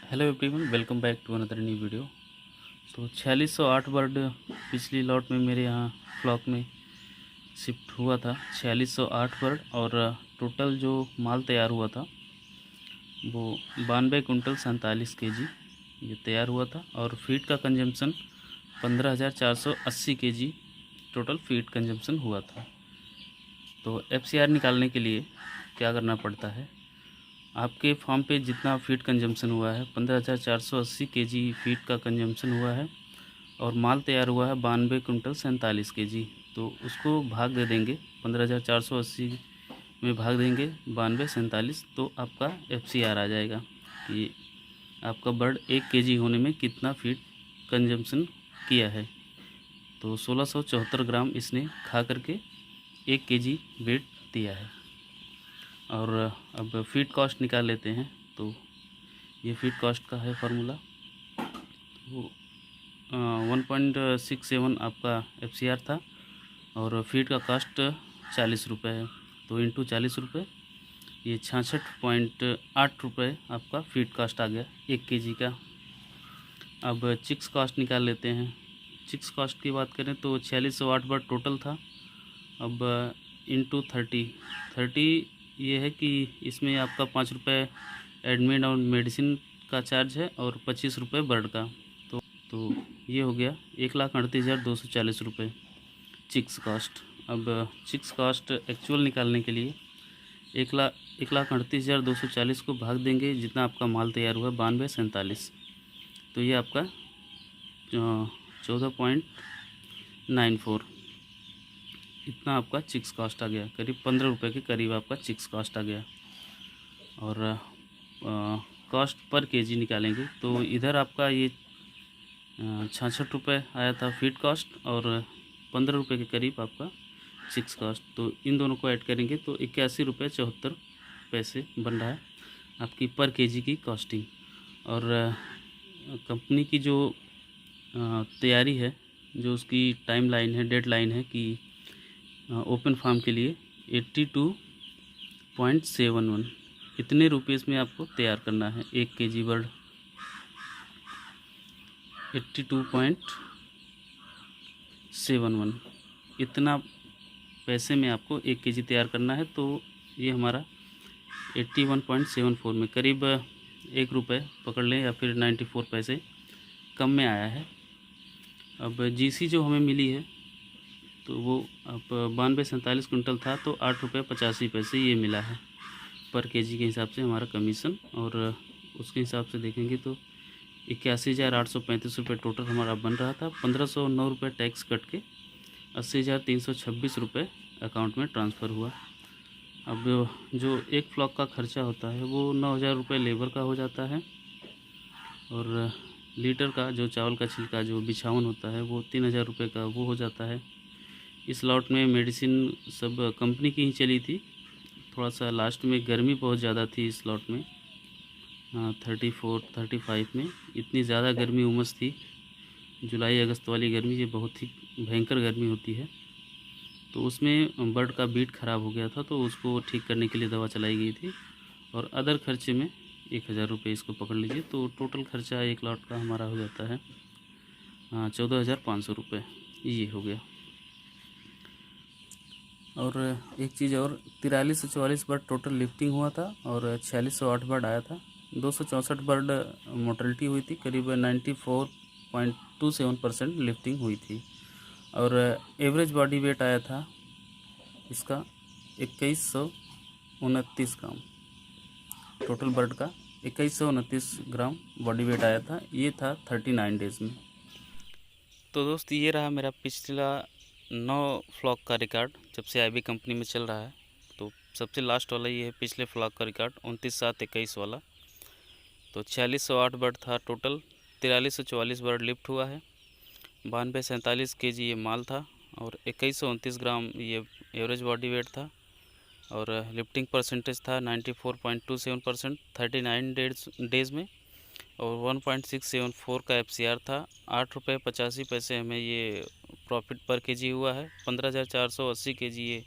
Hello everyone, welcome back to another new video. तो 4608 bird पिछली lot में मेरे यहाँ फ्लॉक में शिफ्ट हुआ था। 4608 बर्ड और टोटल जो माल तैयार हुआ था वो 92 कुंटल 47 केजी ये तैयार हुआ था। और फीड का consumption 15,480 KG total feed consumption हुआ था। तो FCR निकालने के लिए क्या करना पड़ता है, आपके फार्म पे जितना फीड कंजम्पशन हुआ है 15,480 केजी फीड का कंजम्पशन हुआ है और माल तैयार हुआ है 92 कुंटल 47 केजी। तो उसको भाग दे देंगे, 15,480 में भाग देंगे 92 47, तो आपका FCR आ जाएगा कि आपका बर्ड 1 केजी होने में कितना फीड कंजम्पशन किया है। तो 1674 ग्राम इसने खा करके 1 केजी वेट दिया है। और अब फीड कॉस्ट निकाल लेते हैं। तो ये फीड कॉस्ट का है फार्मूला। तो 1.67 आपका FCR था और फीड का कॉस्ट 40 रुपये है। तो इंटू 40 रुपये, ये 66.8 रुपये आपका फीड कॉस्ट आ गया 1 केजी का। अब चिक्स कॉस्ट निकाल लेते हैं। चिक्स कॉस्ट की बात करें तो 4608 बार टोटल था। अब इंटू 30 ये है कि इसमें आपका 5 रुपये एडमिन और मेडिसिन का चार्ज है और 25 रुपये बर्ड का। तो ये हो गया 1,38,240 रुपये चिक्स कॉस्ट। अब चिक्स कॉस्ट एक्चुअल निकालने के लिए 1,38,240 को भाग देंगे जितना आपका माल तैयार हुआ 92 47, तो ये आपका 14.94 इतना आपका चिक्स कॉस्ट आ गया। करीब 15 रुपये के करीब आपका चिक्स कॉस्ट आ गया। और कॉस्ट पर केजी निकालेंगे तो इधर आपका ये 66 रुपये आया था फीड कॉस्ट और 15 रुपये के करीब आपका चिक्स कॉस्ट। तो इन दोनों को ऐड करेंगे तो 81 रुपये 74 पैसे बन रहा है आपकी पर केजी की कॉस्टिंग। और कंपनी की जो तैयारी है, जो उसकी टाइम लाइन है, डेड लाइन है कि ओपन फार्म के लिए 82.71 इतने रुपीस में आपको तैयार करना है 1 केजी बर्ड। 82.71 इतना पैसे में आपको 1 केजी तैयार करना है। तो ये हमारा 81.74 में करीब 1 रुपये पकड़ लें या फिर 94 पैसे कम में आया है। अब GC जो हमें मिली है तो वो अब 92 47 कुंटल था तो 8 रुपये 85 पैसे ये मिला है पर केजी के हिसाब से हमारा कमीशन। और उसके हिसाब से देखेंगे तो 81,835 रुपये टोटल हमारा बन रहा था। 1,509 रुपये टैक्स कट के 80,326 रुपये अकाउंट में ट्रांसफ़र हुआ। अब जो एक फ्लॉक का खर्चा होता है वो 9,000 रुपये लेबर का हो जाता है और लीटर का जो चावल का छिलका जो बिछावन होता है वो 3,000 रुपये का वो हो जाता है। इस लॉट में मेडिसिन सब कंपनी की ही चली थी। थोड़ा सा लास्ट में गर्मी बहुत ज़्यादा थी इस लॉट में, 34 35 में इतनी ज़्यादा गर्मी उमस थी। जुलाई अगस्त वाली गर्मी ये बहुत ही भयंकर गर्मी होती है। तो उसमें बर्ड का बीट ख़राब हो गया था तो उसको ठीक करने के लिए दवा चलाई गई थी। और अदर खर्चे में 1,000 रुपये इसको पकड़ लीजिए। तो टोटल खर्चा एक लॉट का हमारा हो जाता है 14,500 रुपये ये हो गया। और एक चीज़ और, 43 से 44 बर्ड टोटल लिफ्टिंग हुआ था और 4608 बर्ड आया था। 264 बर्ड मोर्टलिटी हुई थी, करीब 94.27% लिफ्टिंग हुई थी। और एवरेज बॉडी वेट आया था इसका 2129 ग्राम। टोटल बर्ड का 2129 ग्राम बॉडी वेट आया था। ये था 39 डेज़ में। तो दोस्त ये रहा मेरा पिछला 9 फ्लॉक का रिकॉर्ड जब से IB कंपनी में चल रहा है। तो सबसे लास्ट वाला ये है पिछले फ्लॉक का रिकॉर्ड 29/7/21 वाला। तो 4608 बर्ड था टोटल, 43 से 44 बर्ड लिफ्ट हुआ है, 92 47 केजी ये माल था और 2129 ग्राम ये एवरेज बॉडी वेट था। और लिफ्टिंग परसेंटेज था 94.27% 39 डेज़ में। और 1.674 का FCR था। 8 रुपये 85 पैसे हमें ये प्रॉफिट पर केजी हुआ है। 15,480 केजी ये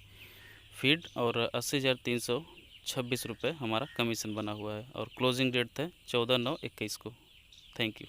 फीड और 80,300 26 रुपये हमारा कमीशन बना हुआ है और क्लोजिंग डेट था 14/9/21 को। Thank you.